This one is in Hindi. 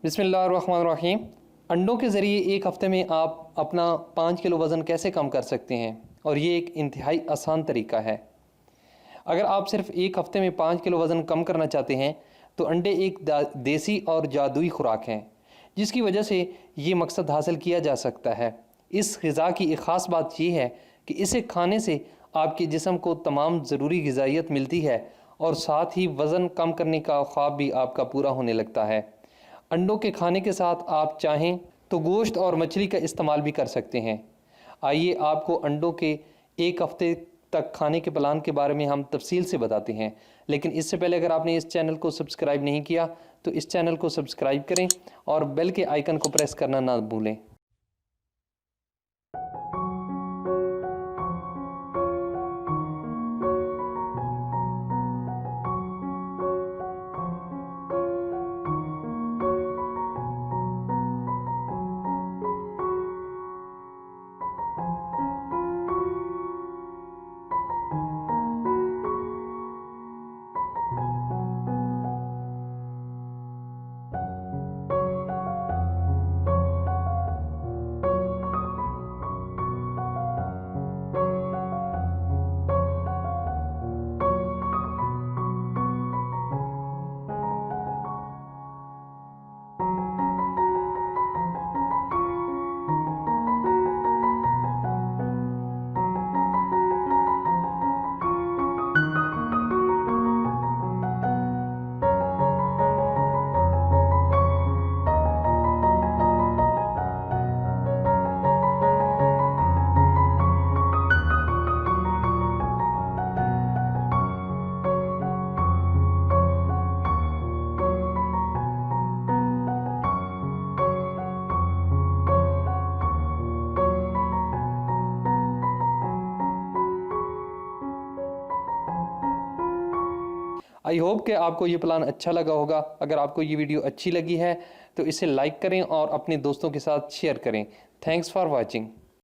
बिस्मिल्लाहिर्रहमानिर्रहीम। अंडों के ज़रिए एक हफ़्ते में आप अपना 5 किलो वज़न कैसे कम कर सकते हैं, और ये एक इंतहाई आसान तरीका है। अगर आप सिर्फ एक हफ़्ते में 5 किलो वज़न कम करना चाहते हैं तो अंडे एक देसी और जादुई खुराक हैं, जिसकी वजह से ये मकसद हासिल किया जा सकता है। इस ग़िज़ा की एक ख़ास बात यह है कि इसे खाने से आपके जिस्म को तमाम ज़रूरी ग़िज़ाइयत मिलती है और साथ ही वज़न कम करने का ख्वाब भी आपका पूरा होने लगता है। अंडों के खाने के साथ आप चाहें तो गोश्त और मछली का इस्तेमाल भी कर सकते हैं। आइए आपको अंडों के एक हफ़्ते तक खाने के प्लान के बारे में हम तफसील से बताते हैं। लेकिन इससे पहले अगर आपने इस चैनल को सब्सक्राइब नहीं किया तो इस चैनल को सब्सक्राइब करें और बेल के आइकन को प्रेस करना ना भूलें। आई होप कि आपको ये प्लान अच्छा लगा होगा। अगर आपको ये वीडियो अच्छी लगी है तो इसे लाइक करें और अपने दोस्तों के साथ शेयर करें। Thanks for watching.